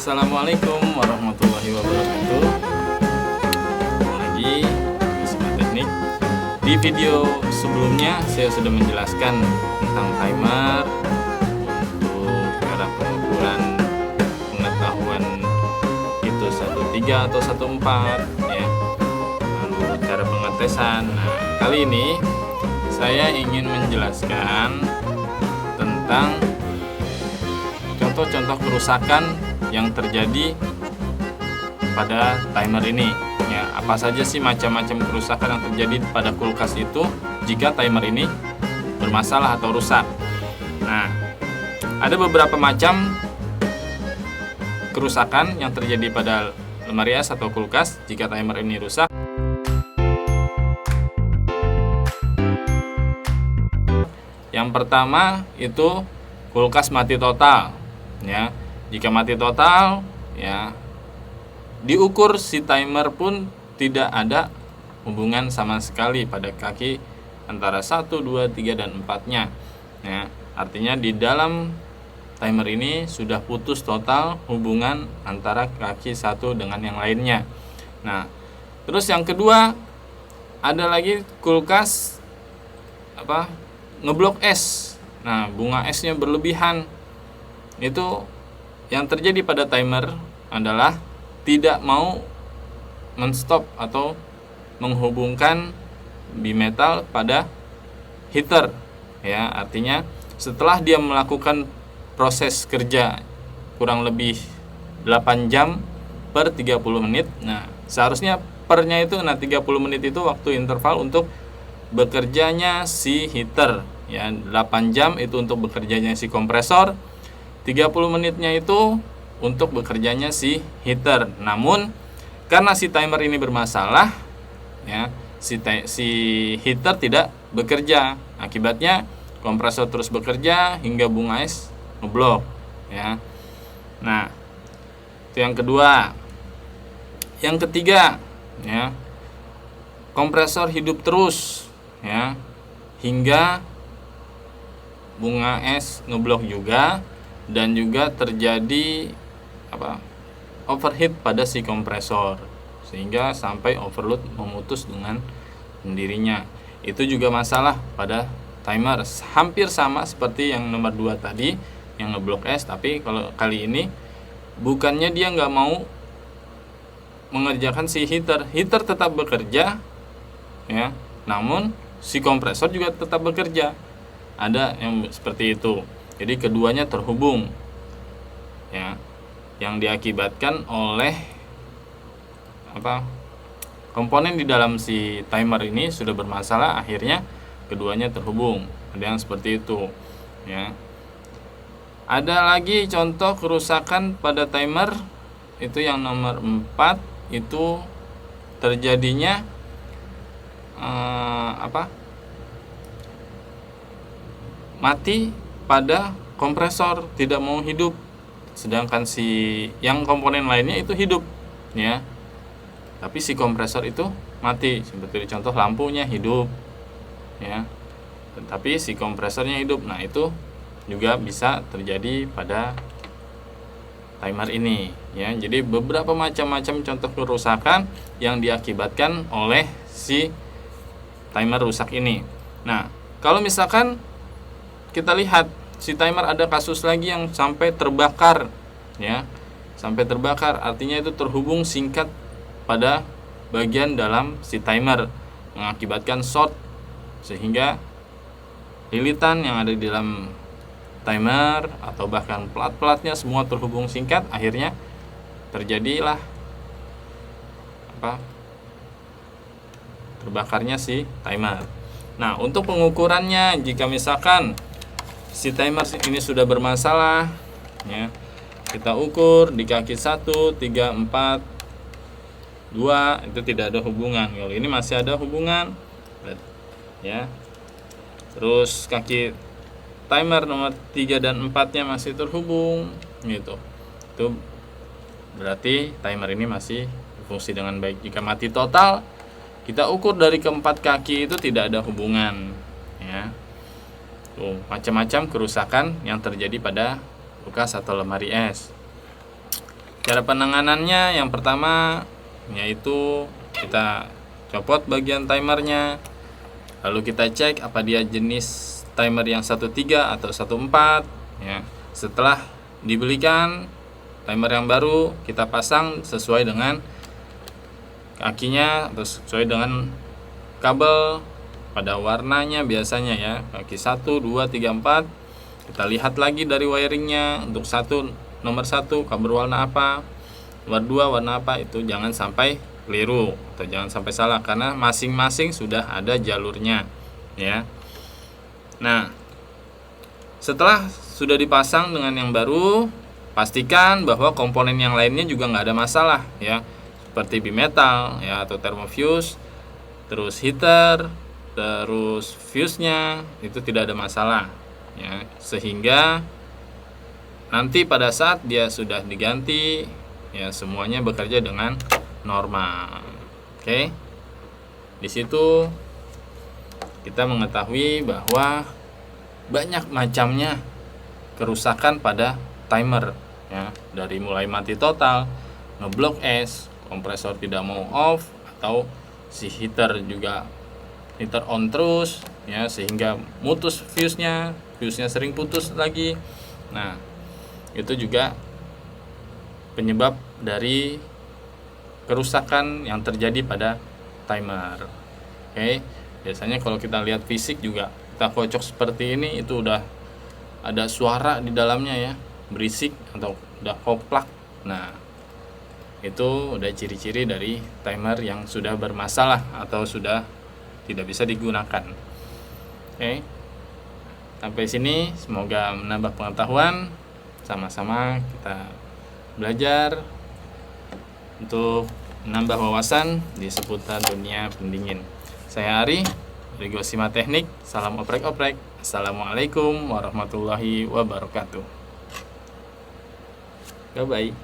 Assalamualaikum warahmatullahi wabarakatuh. Ketemu lagi Wisma Teknik. Di video sebelumnya saya sudah menjelaskan tentang timer untuk cara pengukuran pengetahuan itu 13 atau 14 ya. Lalu cara pengetesan. Nah, kali ini saya ingin menjelaskan tentang contoh-contoh kerusakan yang terjadi pada timer ini. Ya, apa saja sih macam-macam kerusakan yang terjadi pada kulkas itu jika timer ini bermasalah atau rusak. Nah, ada beberapa macam kerusakan yang terjadi pada lemari es atau kulkas jika timer ini rusak. Yang pertama itu kulkas mati total. Ya, jika mati total, ya diukur si timer pun tidak ada hubungan sama sekali pada kaki antara 1, 2, 3, dan 4-nya. Ya, artinya di dalam timer ini sudah putus total hubungan antara kaki satu dengan yang lainnya. Nah, terus yang kedua ada lagi kulkas ngeblok es. Nah, bunga esnya berlebihan. Itu yang terjadi pada timer adalah tidak mau menstop atau menghubungkan bimetal pada heater. Ya, artinya setelah dia melakukan proses kerja kurang lebih 8 jam per 30 menit. Nah, seharusnya pernya itu 30 menit itu waktu interval untuk bekerjanya si heater. Ya, 8 jam itu untuk bekerjanya si kompresor. 30 menitnya itu untuk bekerjanya si heater. Namun karena si timer ini bermasalah, ya, si heater tidak bekerja. Akibatnya kompresor terus bekerja hingga bunga es ngeblok, ya. Nah, itu yang kedua. Yang ketiga, ya, kompresor hidup terus, ya, hingga bunga es ngeblok juga. Dan juga terjadi overheat pada si kompresor sehingga sampai overload memutus dengan sendirinya. Itu juga masalah pada timer, hampir sama seperti yang nomor 2 tadi yang ngeblok es, tapi kalau kali ini bukannya dia nggak mau mengerjakan si heater tetap bekerja, ya, namun si kompresor juga tetap bekerja. Ada yang seperti itu. Jadi keduanya terhubung, ya, yang diakibatkan oleh komponen di dalam si timer ini sudah bermasalah, akhirnya keduanya terhubung. Ada yang seperti itu, ya. Ada lagi contoh kerusakan pada timer itu yang nomor 4 itu terjadinya mati pada kompresor, tidak mau hidup, sedangkan si yang komponen lainnya itu hidup, ya, tapi si kompresor itu mati. Seperti contoh lampunya hidup, ya, tetapi si kompresornya hidup. Nah, itu juga bisa terjadi pada timer ini, ya. Jadi beberapa macam-macam contoh kerusakan yang diakibatkan oleh si timer rusak ini. Nah, kalau misalkan kita lihat si timer ada kasus lagi yang sampai terbakar, ya, sampai terbakar, artinya itu terhubung singkat pada bagian dalam si timer mengakibatkan short sehingga lilitan yang ada di dalam timer atau bahkan plat-platnya semua terhubung singkat, akhirnya terjadilah terbakarnya si timer. Nah, untuk pengukurannya jika misalkan si timer ini sudah bermasalah, ya, kita ukur di kaki 1, 3, 4, 2 itu tidak ada hubungan. Kalau ini masih ada hubungan, ya. Terus kaki timer nomor 3 dan 4-nya masih terhubung, gitu. Itu berarti timer ini masih berfungsi dengan baik. Jika mati total, kita ukur dari keempat kaki itu tidak ada hubungan, ya. Tuh, macam-macam kerusakan yang terjadi pada kulkas atau lemari es. Cara penanganannya yang pertama yaitu kita copot bagian timernya, lalu kita cek apa dia jenis timer yang 13 atau 14 ya. Setelah dibelikan timer yang baru, kita pasang sesuai dengan kakinya atau sesuai dengan kabel pada warnanya biasanya ya, kaki 1, 2, 3, 4. Kita lihat lagi dari wiringnya, untuk nomor 1 kabel warna apa, nomor 2 warna apa, itu jangan sampai keliru atau jangan sampai salah karena masing-masing sudah ada jalurnya ya. Nah, setelah sudah dipasang dengan yang baru, pastikan bahwa komponen yang lainnya juga nggak ada masalah ya, seperti bimetal ya atau thermofuse, terus heater, terus fuse-nya itu tidak ada masalah ya, sehingga nanti pada saat dia sudah diganti ya semuanya bekerja dengan normal. Oke. Di situ kita mengetahui bahwa banyak macamnya kerusakan pada timer ya, dari mulai mati total, ngeblok es, kompresor tidak mau off, atau si heater on terus ya sehingga mutus fuse-nya sering putus lagi. Nah, itu juga penyebab dari kerusakan yang terjadi pada timer. Oke. Biasanya kalau kita lihat fisik juga, kita kocok seperti ini itu udah ada suara di dalamnya ya, berisik atau udah koplak. Nah, itu udah ciri-ciri dari timer yang sudah bermasalah atau sudah tidak bisa digunakan. Oke. Sampai sini semoga menambah pengetahuan, sama-sama kita belajar untuk menambah wawasan di seputar dunia pendingin. Saya Ari dari Gosima Teknik. Salam oprek-oprek. Assalamualaikum warahmatullahi wabarakatuh. Bye-bye.